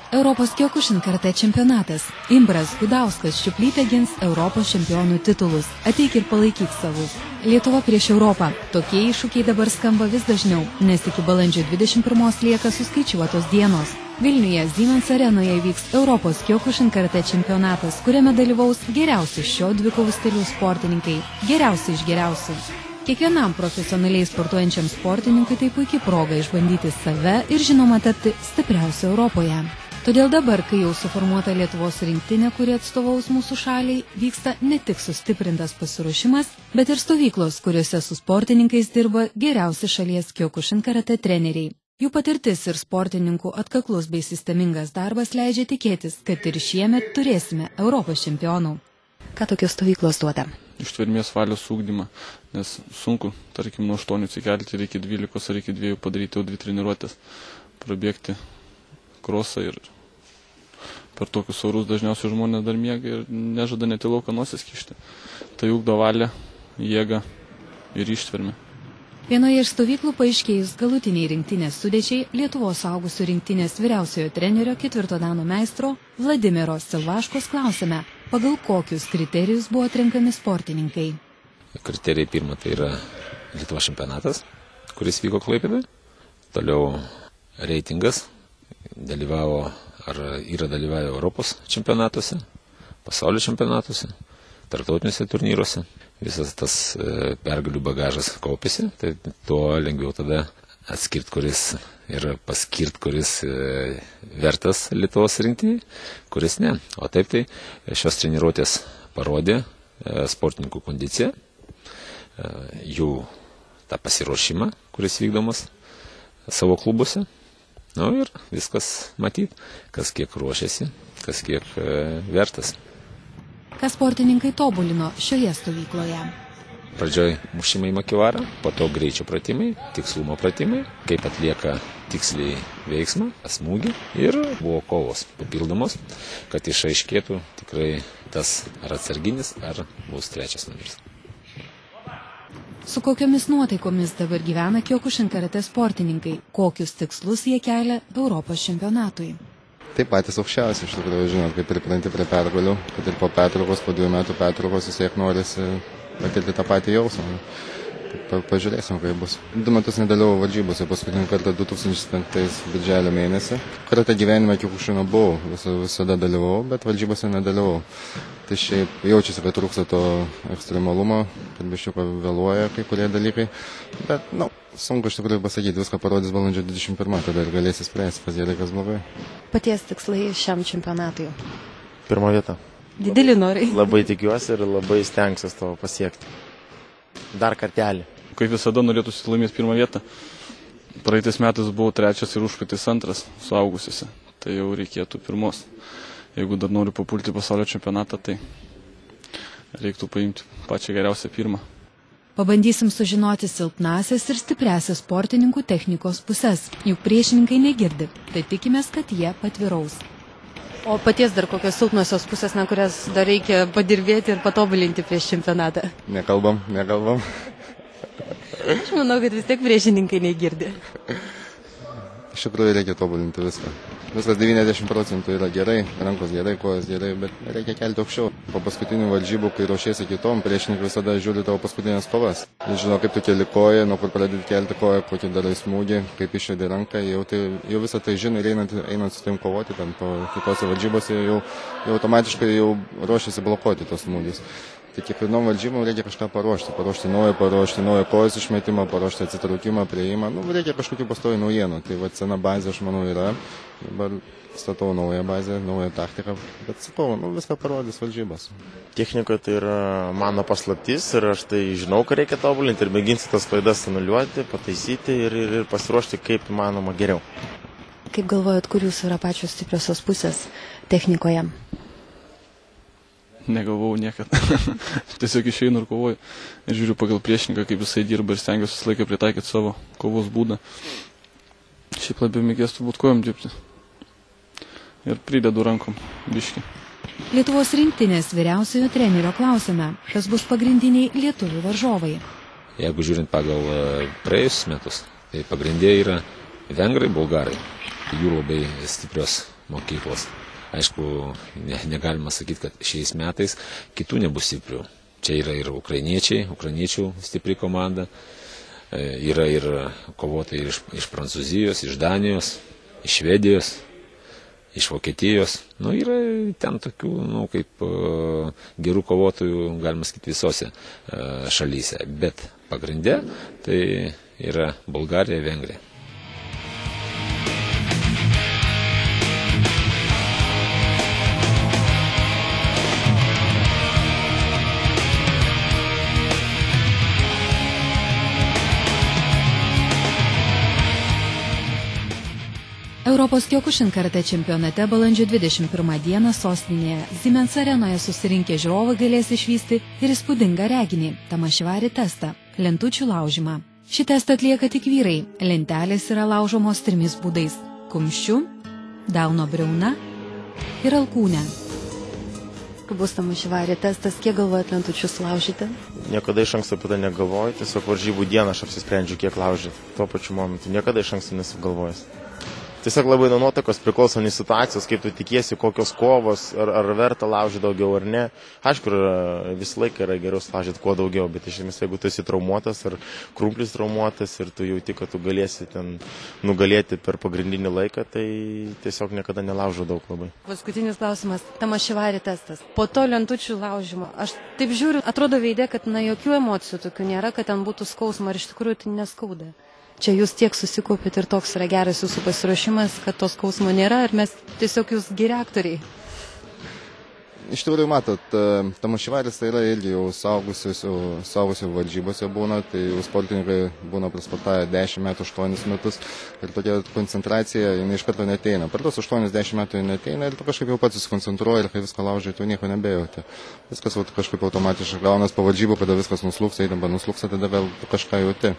Europos Kyokushin karatė čempionatas. Imbras Gudauskas Šiuplytė gins Europos čempionų titulus. Ateik ir palaikyk savus. Lietuva prieš Europą. Tokie iššūkiai dabar skamba vis dažniau, nes iki balandžio 21 lieka suskaičiuotos dienos. Vilniuje Siemens arenoje vyks Europos Kyokushin karatė čempionatas, kuriame dalyvaus geriausi šio dvikovų stilių sportininkai. Geriausi iš geriausių. Kiekvienam profesionaliai sportuojančiam sportininkui tai puikiai proga išbandyti save ir žinoma tapti stipriausiu Europoje. Todėl dabar, kai jau suformuota Lietuvos rinktinė, kuri atstovaus mūsų šaliai, vyksta ne tik sustiprintas pasiruošimas, bet ir stovyklos, kuriuose su sportininkais dirba geriausi šalies Kyokushin karatė treneriai. Jų patirtis ir sportininkų atkaklus bei sistemingas darbas leidžia tikėtis, kad ir šiemet turėsime Europos čempionų. Ką tokios stovyklos duoda? Ištvermės valios ugdymą, nes sunku, tarkim, nuo 8 atsikelti ir iki 12 ar iki 2 padaryti jau 2 treniruotės, prabėgti krosą ir per tokius orus dažniausiai žmonės dar miega ir nežada net į lauką nosis kišti. Tai ugdo valią, jėgą ir ištvermę. Vienoje iš stovyklų paaiškėjus galutiniai rinktinės sudėčiai Lietuvos suaugusių rinktinės vyriausiojo trenerio 4 dano meistro Vladimiro Silvaškos klausėme, pagal kokius kriterijus buvo atrenkami sportininkai. Kriterijai pirma tai yra Lietuvos čempionatas, kuris vyko Klaipėdoje. Toliau reitingas, dalyvavo ar yra dalyvavę Europos čempionatuose, pasaulio čempionatuose, tarptautiniuose turnyruose. Visas tas pergalių bagažas kaupėsi, tai tuo lengviau tada atskirti, kuris ir paskirti, kuris vertas Lietuvos rinktinei, kuris ne. O taip tai šios treniruotės parodė sportininkų kondiciją, jų tą pasiruošimą, kuris vykdomas savo klubuose. Nu ir viskas matyt, kas kiek ruošiasi, kas kiek vertas. Ką sportininkai tobulino šioje stovykloje? Pradžioj mušimai makivarą, po to greičio pratimai, tikslumo pratimai, kaip atlieka tiksliai veiksmą, smūgį ir buvo kovos papildomos, kad išaiškėtų tikrai tas ar atsarginis, ar bus 3 numeris. Su kokiomis nuotaikomis dabar gyvena Kyokushin karatė sportininkai? Kokius tikslus jie kelia Europos čempionatui? Tai patys aukščiausi, iš tikrųjų, žinot, kaip pripranti prie pergalių, kad ir po pertraukos, po 2 metų pertraukos vis tiek norisi patirti tą patį jausmą. Pažiūrėsim, kaip bus. 2 metus nedalyvau varžybose, paskutinį kartą 2005 birželio mėnesį. Karatė gyvenime Kyokushino buvau, visada dalyvau, bet varžybose nedalyvau. Tai šiaip jaučiasi, kad trūksta to ekstremalumo, kad biščiuko vėluoja kai kurie dalykai. Bet, sunku iš tikrųjų pasakyti, viską parodys balandžio 21, tada ir galėsi spręsti, kas gerai, kas blogai. Paties tikslai šiam čempionatui? 1 vieta. Dideli norai. Labai tikiuosi ir labai stengsiuosi to pasiekti. Dar kartelį. Kaip visada norėtųsi laimėti 1 vietą. Praeitais metais buvau 3 ir užpraeitais 2 suaugusiuose. Tai jau reikėtų 1. Jeigu dar noriu papulti pasaulio čempionatą, tai reiktų paimti pačią geriausią 1. Pabandysim sužinoti silpnasias ir stipriasias sportininkų technikos pusės. Juk priešininkai negirdi, tai tikimės, kad jie patviraus. O paties dar kokios silpnosios pusės, kurias dar reikia padirbėti ir patobulinti prieš čempionatą? Nekalbam. Aš manau, kad vis tiek priešininkai negirdi. Iš tikrųjų reikia tobulinti viską. Viskas 90% yra gerai, rankos gerai, kojos gerai, bet reikia kelti aukščiau. Po paskutinių varžybų, kai ruošiesi kitom, priešininkai visada žiūri tavo paskutinės kovas. Jis žino, kaip tu keli koją, nuo kur pradedi kelti koją, kokį darai smūgį, kaip išvedi ranką, jau visą tai žino ir einant su tavim kovoti, ten po kitose varžybose jau automatiškai jau ruošiasi blokuoti tos smūgius. Tai kiekvienom varžybom reikia kažką paruošti naują kojos išmetimą, paruošti atsitraukimą, prieimą, reikia kažkokių pastovių naujienų. Tai sena bazė, aš manau, yra. Dabar statau naują bazę, naują taktiką, bet sakau, viską parodys varžybos. Technikoje tai yra mano paslaptis ir aš tai žinau, ką reikia tobulinti ir mėginsiu tas klaidas anuliuoti, pataisyti ir pasiruošti kaip įmanoma geriau. Kaip galvojat, kur jūs yra pačios stipriosios pusės technikoje? Negalvojau niekad. Tiesiog išeinu ir kovoju. Ir žiūriu pagal priešininką, kaip jisai dirba ir stengiuosi visą laiką pritaikyti savo kovos būdą. Šiaip labiau mėgės turbūt kojom dirbti. Ir pridedu rankom biškį. Lietuvos rinktinės vyriausiojo trenerio klausime, kas bus pagrindiniai lietuvių varžovai. Jeigu žiūrint pagal praėjusius metus, tai pagrindė yra vengrai, bulgarai. Jų labai stiprios mokyklos. Aišku, negalima sakyti, kad šiais metais kitų nebus stiprių. Čia yra ir ukrainiečių stipri komanda, yra ir kovotojai iš Prancūzijos, iš Danijos, iš Švedijos, iš Vokietijos. Yra ten tokių, kaip gerų kovotojų, galima sakyti, visose šalyse. Bet pagrinde tai yra Bulgarija, Vengrija. Europos Kiokušin karatė čempionate balandžio 21 dieną sostinėje Siemens arenoje susirinkę žiūrovai galės išvysti ir įspūdingą reginį – Tamašvari testą – lentučių laužymą. Šį testą atlieka tik vyrai. Lentelės yra laužomos 3 būdais – kumščiu, delno briauna ir alkūne. Bus Tamašvari testas, kiek galvojat lentučius laužyti? Niekada iš anksto apie tai negalvoju, tiesiog varžybų dieną aš apsisprendžiu, kiek laužyti. Tuo pačiu momentu niekada iš anksto nesu galvojęs. Tiesiog labai nuo nuotaikos priklauso nuo situacijos, kaip tu tikiesi, kokios kovos, ar verta laužyti daugiau ar ne. Aišku, visą laiką yra geriau laužyti kuo daugiau, bet iš esmės, jeigu tu esi traumuotas ar krumplis traumuotas ir tu jauti, kad tu galėsi ten nugalėti per pagrindinį laiką, tai tiesiog niekada nelaužau daug labai. Paskutinis klausimas. Tamašvari testas. Po to lentučių laužymo. Aš taip žiūriu, atrodo veidė, kad jokių emocijų tokių nėra, kad ten būtų skausma, ar iš tikrųjų tai neskauda. Čia jūs tiek susikopėt ir toks yra geras jūsų pasiruošimas, kad tos skausmo nėra ir mes tiesiog jūs geri aktoriai. Iš tikrųjų, matot, Tamašvaris tai yra irgi jau saugusių varžybose būna, tai jau sportininkai būna prasportavę 10 metų, 8 metus ir tokia koncentracija, jinai iš karto neteina. Per tos 8-10 metų jinai neteina ir tu kažkaip jau pats susikoncentruoji ir kai viską laužai, tu nieko nebejauti. Viskas kažkaip automatiškai gaunas po varžybų, kada viskas nuslūksa, įtampa nuslūksa, tada vėl tu kažką jauti.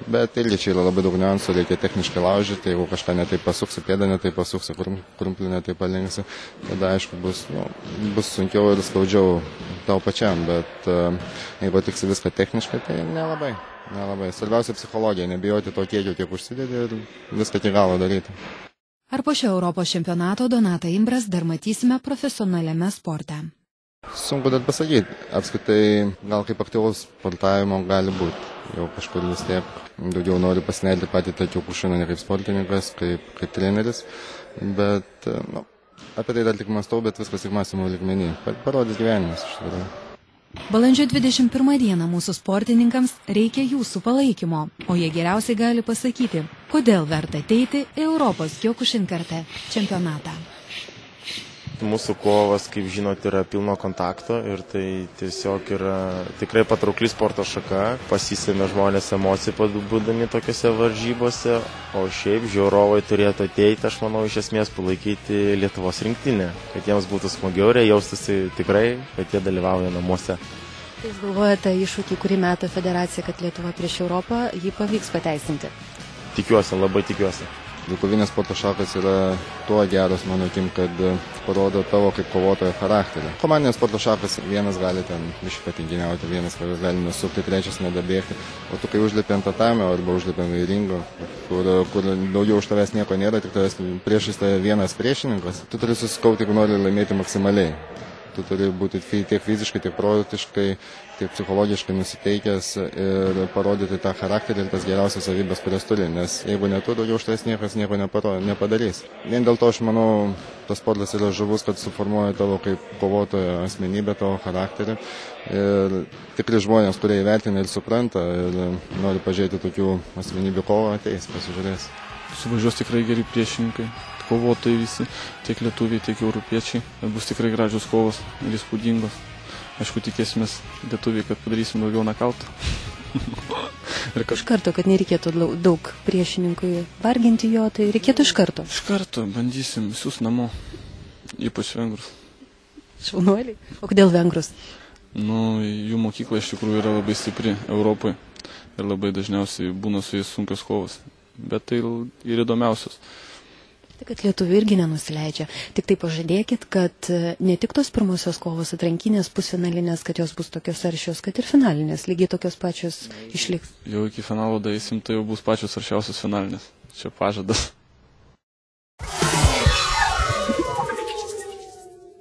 Bet irgi čia yra labai daug niuansų, reikia techniškai laužyti, jeigu kažką netaip pasuksi, pėdą netaip pasuksi, krumplį netaip palinksi, tada aišku bus sunkiau ir skaudžiau tau pačiam, bet jeigu tiksi viską techniškai, tai nelabai. Svarbiausia psichologija, nebijoti to kiekio, kiek užsidedi ir viską iki galo daryti. Ar po šio Europos čempionato Donatą Imbras dar matysime profesionaliame sporte? Sunku dar pasakyti. Apskritai, gal kaip aktyvaus sportavimo gali būti. Jau kažkur vis tiek daugiau noriu pasinelti patį Kiokušiną ne kaip sportininkas, kaip treneris, bet apie tai dar tik mąstau, bet viskas tik mąstymo lygmenį. Parodys gyvenimas iš tikrųjų. Balandžio 21 dieną mūsų sportininkams reikia jūsų palaikymo, o jie geriausiai gali pasakyti, kodėl verta ateiti į Europos Kiokušin karatė čempionatą. Mūsų kovas, kaip žinot, yra pilno kontakto ir tai tiesiog yra tikrai patraukli sporto šaka. Pasisėmė žmonės emocijų būdami tokiuose varžybose, o šiaip žiūrovai turėtų ateiti, aš manau, iš esmės palaikyti Lietuvos rinktinę, kad jiems būtų smagiau ir jaustųsi tikrai, kad jie dalyvauja namuose. Tai jūs galvojate iššūkį, kurį meta federacija, kad Lietuva prieš Europą jį pavyks pateisinti? Tikiuosi, labai tikiuosi. Kovinės sporto šakas yra tuo geras, mano akim, kad parodo tavo kaip kovotojo charakterį. Komandinės sporto šakas vienas gali ten biškį patinginiauti, vienas gali nusukti, trečias nedabėgti. O tu kai užlipi ant tatamio arba užlipi ant ringo, kur daugiau už tavęs nieko nėra, tik tavęs priešais tave vienas priešininkas, tu turi susikauti, jeigu nori laimėti maksimaliai. Tu turi būti tiek fiziškai, tiek protiškai, tiek psichologiškai nusiteikęs ir parodyti tą charakterį ir tas geriausias savybės, kurias turi, nes jeigu ne tu, daugiau už tavęs niekas nieko nepadarys. Vien dėl to aš manau, tas sportas yra žavus, kad suformuoja tavo kaip kovotojo asmenybę, tavo charakterį ir tikri žmonės, kurie įvertina ir supranta ir nori pažiūrėti tokių asmenybių kovą, ateis, pasižiūrės. Suvažiuos tikrai geri priešininkai. Kovotojai visi, tiek lietuviai, tiek europiečiai. Bus tikrai gražios kovos ir įspūdingos. Aišku, tikėsimės lietuviai, kad padarysim daugiau nakautų. Iš karto, kad nereikėtų daug priešininkui varginti jo, tai reikėtų iš karto. Iš karto bandysim visus namo, ypač vengrus. Šaunuoliai. O kodėl vengrus? Jų mokykla iš tikrųjų yra labai stipri Europoje ir labai dažniausiai būna su jais sunkios kovos. Bet tai ir įdomiausios. Tai kad lietuvių irgi nenusileidžia. Tik tai pažadėkit, kad ne tik tos pirmosios kovos atrankinės, pusfinalinės, kad jos bus tokios aršios, kad ir finalinės lygiai tokios pačios išliks. Jau iki finalo daeisim, tai jau bus pačios aršiausios finalinės. Čia pažadas.